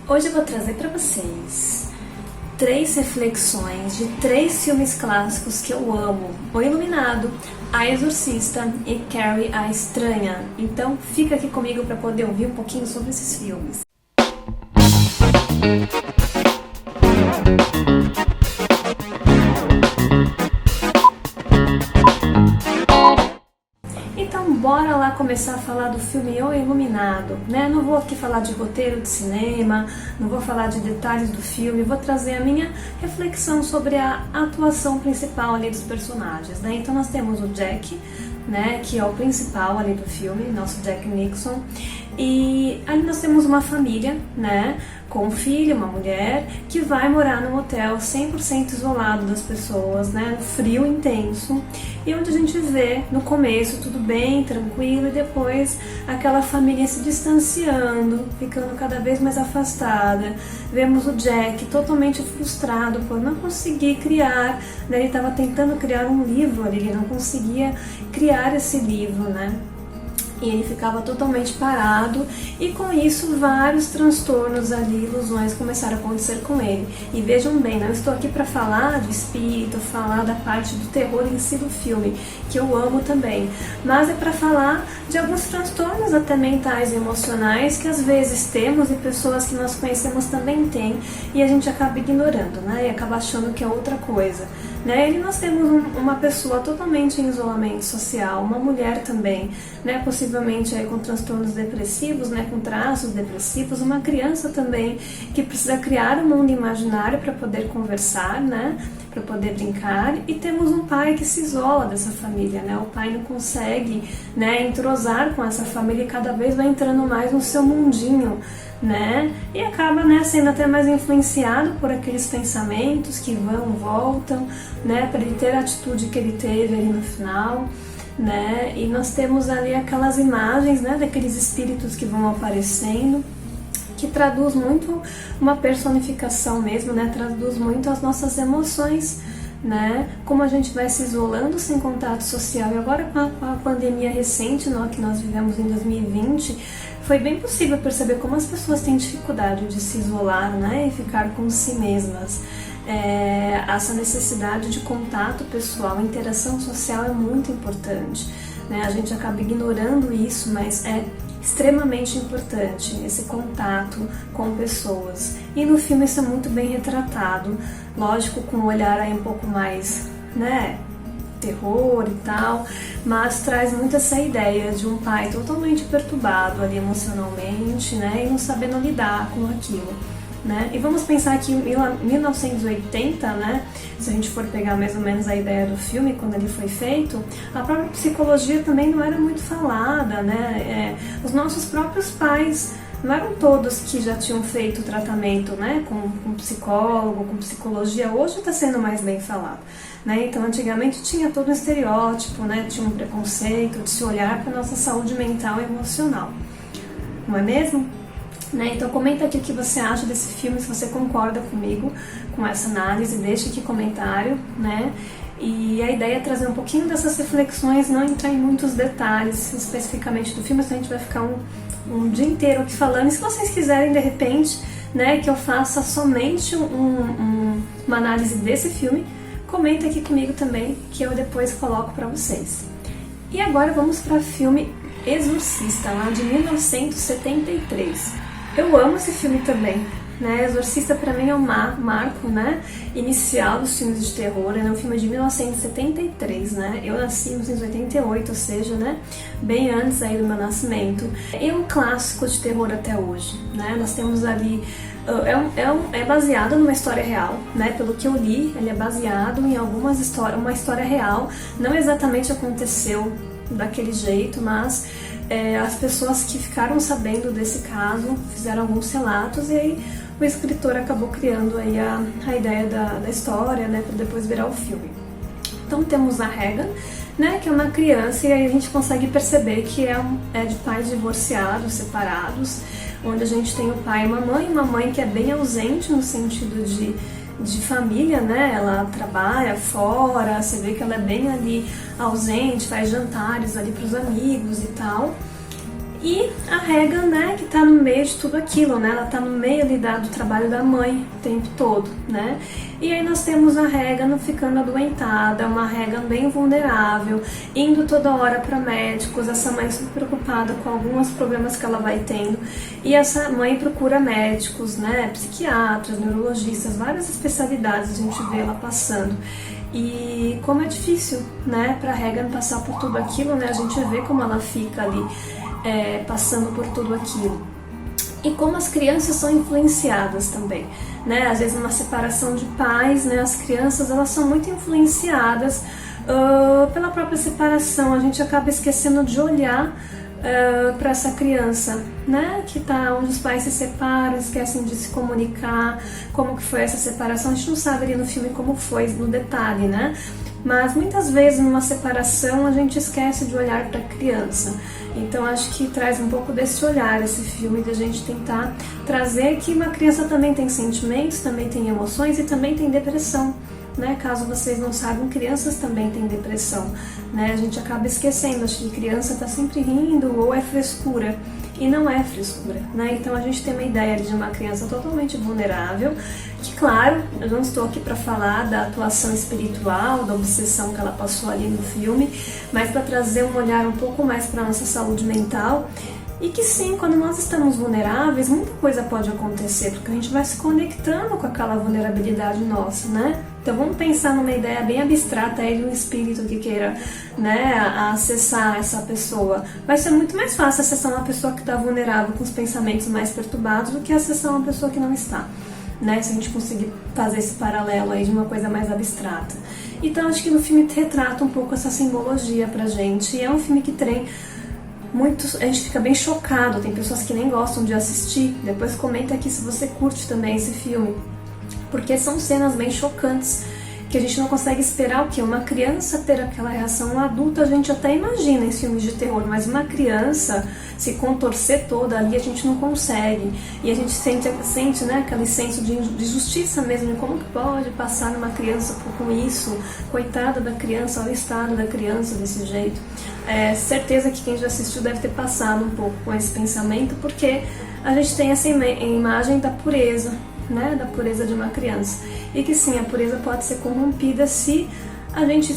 Hoje eu vou trazer para vocês 3 reflexões de 3 filmes clássicos que eu amo: O Iluminado, A Exorcista e Carrie a Estranha. Então fica aqui comigo para poder ouvir um pouquinho sobre esses filmes. Então bora lá começar a falar do filme O Iluminado, né? Não vou aqui falar de roteiro de cinema, não vou falar de detalhes do filme, vou trazer a minha reflexão sobre a atuação principal ali dos personagens, né? Então nós temos o Jack, né, que é o principal ali do filme, nosso Jack Nixon, e ali nós temos uma família, né, com um filho, uma mulher, que vai morar num hotel 100% isolado das pessoas, né, frio intenso, e onde a gente vê no começo tudo bem, tranquilo, e depois aquela família se distanciando, ficando cada vez mais afastada. Vemos o Jack totalmente frustrado por não conseguir criar, né, ele estava tentando criar um livro ali, ele não conseguia criar esse livro, né? E ele ficava totalmente parado, e com isso vários transtornos ali, ilusões começaram a acontecer com ele. E vejam bem, não estou aqui para falar de espírito, falar da parte do terror em si do filme, que eu amo também, mas é para falar de alguns transtornos até mentais e emocionais que às vezes temos e pessoas que nós conhecemos também têm, e a gente acaba ignorando, né? E acaba achando que é outra coisa, né? E nós temos uma pessoa totalmente em isolamento social, uma mulher também, né? Possivelmente aí com transtornos depressivos, né? Com traços depressivos, uma criança também que precisa criar um mundo imaginário para poder conversar, né? Para poder brincar, e temos um pai que se isola dessa família, né? O pai não consegue, né, entrosar com essa família e cada vez vai entrando mais no seu mundinho, né? E acaba, né, sendo até mais influenciado por aqueles pensamentos que vão, voltam, né, para ele ter a atitude que ele teve ali no final, né? E nós temos ali aquelas imagens, né, daqueles espíritos que vão aparecendo, que traduz muito uma personificação mesmo, né? Traduz muito as nossas emoções, né? Como a gente vai se isolando sem contato social. E agora com a pandemia recente, né, que nós vivemos em 2020, foi bem possível perceber como as pessoas têm dificuldade de se isolar, né? E ficar com si mesmas. Essa necessidade de contato pessoal, interação social é muito importante, né? A gente acaba ignorando isso, mas é extremamente importante esse contato com pessoas. E no filme isso é muito bem retratado, lógico, com um olhar aí um pouco mais, né, terror e tal, mas traz muito essa ideia de um pai totalmente perturbado ali emocionalmente, né, e não sabendo lidar com aquilo, né? E vamos pensar que em 1980, né, se a gente for pegar mais ou menos a ideia do filme quando ele foi feito, a própria psicologia também não era muito falada, né? Os nossos próprios pais não eram todos que já tinham feito tratamento, né, com psicólogo, com psicologia. Hoje está sendo mais bem falado, né? Então antigamente tinha todo um estereótipo, né? Tinha um preconceito de se olhar para a nossa saúde mental e emocional, não é mesmo? Né? Então comenta aqui o que você acha desse filme, se você concorda comigo com essa análise, deixa aqui comentário, né? E a ideia é trazer um pouquinho dessas reflexões, não entrar em muitos detalhes especificamente do filme, senão a gente vai ficar um dia inteiro aqui falando. E se vocês quiserem, de repente, né, que eu faça somente uma análise desse filme, comenta aqui comigo também, que eu depois coloco pra vocês. E agora vamos para o filme Exorcista, lá de 1973. Eu amo esse filme também, né? Exorcista pra mim é um marco, né, inicial dos filmes de terror. É um filme de 1973, né? Eu nasci em 1988, ou seja, né, bem antes aí do meu nascimento. É um clássico de terror até hoje, né? Nós temos ali é baseado numa história real, né? Pelo que eu li, ele é baseado em uma história real. Não exatamente aconteceu daquele jeito, mas as pessoas que ficaram sabendo desse caso fizeram alguns relatos, e aí o escritor acabou criando aí a ideia da história, né, para depois virar o filme. Então temos a Regan, né, que é uma criança, e aí a gente consegue perceber que é de pais divorciados, separados, onde a gente tem o pai e uma mãe que é bem ausente no sentido de família, né? Ela trabalha fora, você vê que ela é bem ali ausente, faz jantares ali para os amigos e tal. E a Regan, né, que tá no meio de tudo aquilo, né, ela tá no meio ali do trabalho da mãe o tempo todo, né. E aí nós temos a Regan ficando adoentada, uma Regan bem vulnerável, indo toda hora para médicos, essa mãe super preocupada com alguns problemas que ela vai tendo, e essa mãe procura médicos, né, psiquiatras, neurologistas, várias especialidades a gente vê ela passando. E como é difícil, né, para Regan passar por tudo aquilo, né, a gente vê como ela fica ali passando por tudo aquilo. E como as crianças são influenciadas também, né? Às vezes numa separação de pais, né, as crianças elas são muito influenciadas pela própria separação. A gente acaba esquecendo de olhar para essa criança, né, que tá onde os pais se separam, esquecem de se comunicar, como que foi essa separação. A gente não sabe ali no filme como foi no detalhe, né? Mas muitas vezes numa separação a gente esquece de olhar para a criança. Então acho que traz um pouco desse olhar esse filme, de a gente tentar trazer que uma criança também tem sentimentos, também tem emoções e também tem depressão, né? Caso vocês não saibam, crianças também têm depressão, né? A gente acaba esquecendo, acho que criança está sempre rindo ou é frescura. E não é frescura, né? Então a gente tem uma ideia de uma criança totalmente vulnerável, que claro, eu não estou aqui para falar da atuação espiritual, da obsessão que ela passou ali no filme, mas para trazer um olhar um pouco mais para a nossa saúde mental. E que sim, quando nós estamos vulneráveis, muita coisa pode acontecer, porque a gente vai se conectando com aquela vulnerabilidade nossa, né? Então vamos pensar numa ideia bem abstrata aí de um espírito que queira, né, acessar essa pessoa. Vai ser muito mais fácil acessar uma pessoa que está vulnerável, com os pensamentos mais perturbados, do que acessar uma pessoa que não está, né? Se a gente conseguir fazer esse paralelo aí de uma coisa mais abstrata. Então acho que no filme retrata um pouco essa simbologia pra gente. E é um filme que tem muitos, a gente fica bem chocado, tem pessoas que nem gostam de assistir. Depois comenta aqui se você curte também esse filme, porque são cenas bem chocantes, que a gente não consegue esperar o quê? Uma criança ter aquela reação. Um adulto a gente até imagina em filmes de terror, mas uma criança se contorcer toda ali a gente não consegue. E a gente sente né, aquele senso de justiça mesmo, de como que pode passar numa criança com isso, coitada da criança, olha o estado da criança desse jeito. Certeza que quem já assistiu deve ter passado um pouco com esse pensamento, porque a gente tem essa imagem da pureza, né, da pureza de uma criança. E que sim, a pureza pode ser corrompida se a gente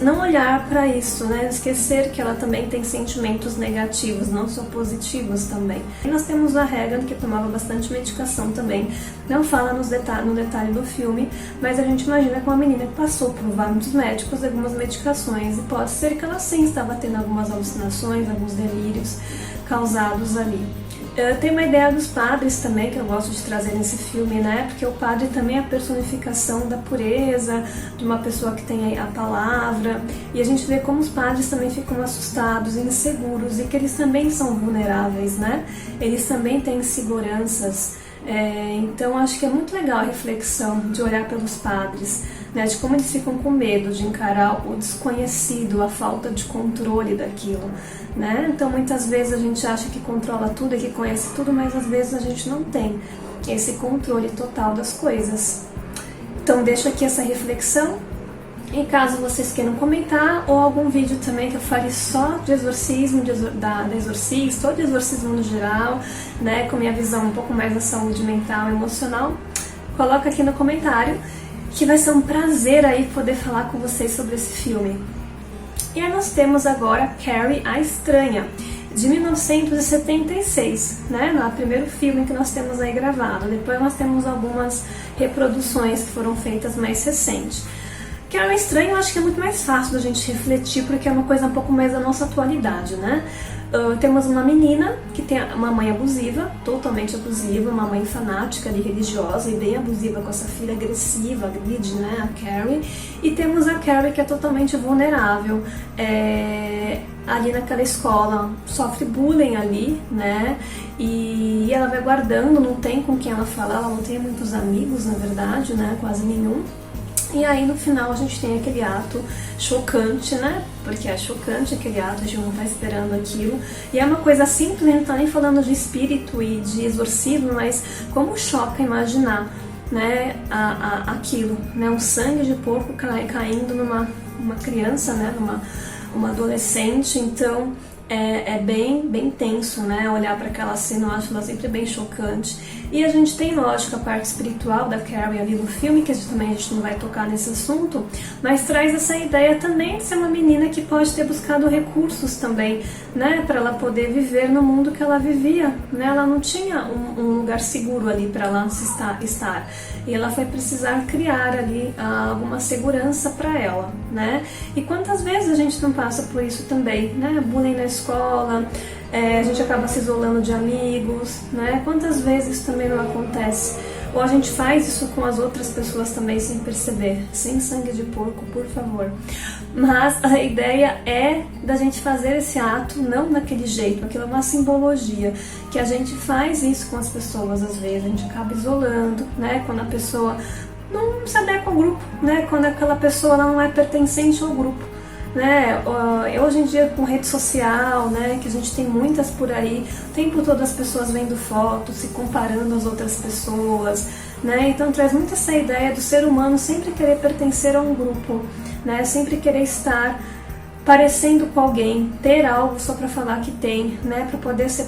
não olhar para isso, né, esquecer que ela também tem sentimentos negativos, não só positivos também. E nós temos a Regan, que tomava bastante medicação também, não fala no detalhe do filme, mas a gente imagina que uma menina que passou por vários médicos, algumas medicações, e pode ser que ela sim estava tendo algumas alucinações, alguns delírios causados ali. Tem uma ideia dos padres também, que eu gosto de trazer nesse filme, né? Porque o padre também é a personificação da pureza, de uma pessoa que tem a palavra. E a gente vê como os padres também ficam assustados, inseguros, e que eles também são vulneráveis, né? Eles também têm inseguranças. Então acho que é muito legal a reflexão de olhar pelos padres, né, de como eles ficam com medo de encarar o desconhecido, a falta de controle daquilo, né? Então muitas vezes a gente acha que controla tudo e que conhece tudo, mas às vezes a gente não tem esse controle total das coisas. Então deixo aqui essa reflexão. E caso vocês queiram comentar, ou algum vídeo também que eu fale só de exorcismo, da exorcista, ou de exorcismo no geral, né, com minha visão um pouco mais da saúde mental e emocional, coloca aqui no comentário, que vai ser um prazer aí poder falar com vocês sobre esse filme. E aí nós temos agora Carrie, a Estranha, de 1976, né? No primeiro filme que nós temos aí gravado. Depois nós temos algumas reproduções que foram feitas mais recentes. Carrie a Estranha eu acho que é muito mais fácil da gente refletir, porque é uma coisa um pouco mais da nossa atualidade, né? Temos uma menina que tem uma mãe abusiva, totalmente abusiva, uma mãe fanática e religiosa e bem abusiva com essa filha agressiva, agride, né, a Carrie. E temos a Carrie que é totalmente vulnerável, ali naquela escola, sofre bullying ali, né, e ela vai guardando, não tem com quem ela falar, ela não tem muitos amigos, na verdade, né, quase nenhum. E aí no final a gente tem aquele ato chocante, né? Porque é chocante aquele ato, a gente não tá esperando aquilo. E é uma coisa simples, a gente não tá nem falando de espírito e de exorcismo, mas como choca imaginar, né, aquilo, né? Um sangue de porco caindo numa criança, né? Uma adolescente. Então é bem tenso, né? Olhar para aquela cena, eu acho ela sempre bem chocante. E a gente tem, lógico, a parte espiritual da Carrie ali no filme, que a gente não vai tocar nesse assunto, mas traz essa ideia também de ser uma menina que pode ter buscado recursos também, né? Para ela poder viver no mundo que ela vivia, né? Ela não tinha um lugar seguro ali para ela estar. E ela foi precisar criar ali alguma segurança para ela, né? E quantas vezes a gente não passa por isso também, né? Bullying na escola, a gente acaba se isolando de amigos, né? Quantas vezes isso também não acontece? Ou a gente faz isso com as outras pessoas também sem perceber, sem sangue de porco, por favor. Mas a ideia é da gente fazer esse ato não daquele jeito, aquilo é uma simbologia, que a gente faz isso com as pessoas às vezes, a gente acaba isolando, né? Quando a pessoa não se adequa ao grupo, né? Quando aquela pessoa não é pertencente ao grupo. Né? Hoje em dia com rede social, né, que a gente tem muitas por aí, o tempo todo as pessoas vendo fotos, se comparando às outras pessoas, né? Então traz muito essa ideia do ser humano sempre querer pertencer a um grupo, né? Sempre querer estar parecendo com alguém, ter algo só para falar que tem, né? Para poder ser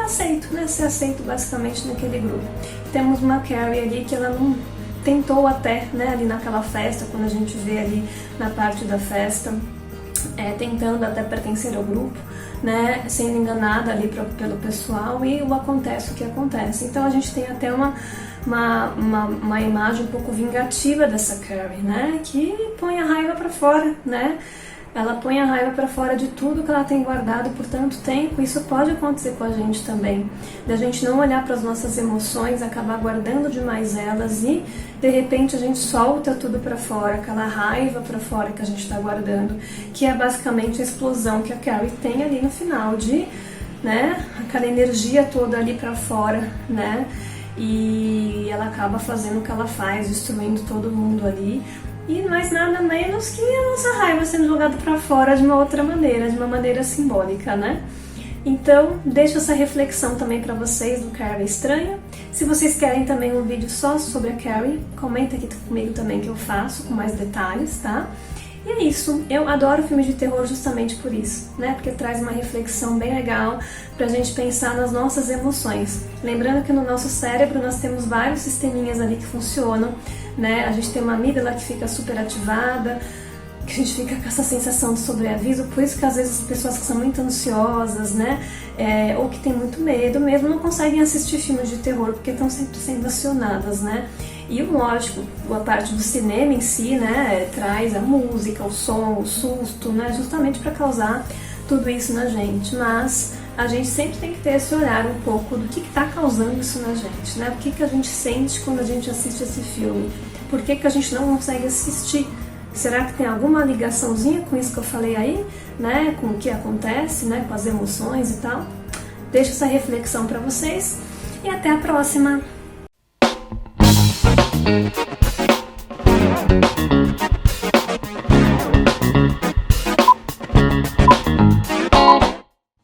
aceito, né? Ser aceito basicamente naquele grupo. Temos uma Carrie ali que ela não tentou até, né, ali naquela festa, quando a gente vê ali na parte da festa, tentando até pertencer ao grupo, né, sendo enganada ali pelo pessoal, e acontece o que acontece. Então a gente tem até uma imagem um pouco vingativa dessa Carrie, né, que põe a raiva pra fora, né. Ela põe a raiva para fora de tudo que ela tem guardado por tanto tempo. Isso pode acontecer com a gente também. Da gente não olhar para as nossas emoções, acabar guardando demais elas e, de repente, a gente solta tudo para fora, aquela raiva para fora que a gente está guardando, que é basicamente a explosão que a Carrie tem ali no final, né, aquela energia toda ali para fora, né, e ela acaba fazendo o que ela faz, destruindo todo mundo ali. E mais nada menos que a nossa raiva sendo jogada para fora de uma outra maneira, de uma maneira simbólica, né? Então, deixo essa reflexão também para vocês do Carrie Estranha. Se vocês querem também um vídeo só sobre a Carrie, comenta aqui comigo também que eu faço, com mais detalhes, tá? E é isso, eu adoro filmes de terror justamente por isso, né? Porque traz uma reflexão bem legal pra gente pensar nas nossas emoções. Lembrando que no nosso cérebro nós temos vários sisteminhas ali que funcionam, né? A gente tem uma amígdala que fica super ativada, que a gente fica com essa sensação de sobreaviso, por isso que às vezes as pessoas que são muito ansiosas, né? Ou que têm muito medo mesmo, não conseguem assistir filmes de terror, porque estão sempre sendo acionadas, né? E lógico, a parte do cinema em si, né, traz a música, o som, o susto, né, justamente para causar tudo isso na gente. Mas a gente sempre tem que ter esse olhar um pouco do que está causando isso na gente, né? O que a gente sente quando a gente assiste esse filme? Por que a gente não consegue assistir? Será que tem alguma ligaçãozinha com isso que eu falei aí, né, com o que acontece, né, com as emoções e tal? Deixo essa reflexão para vocês e até a próxima!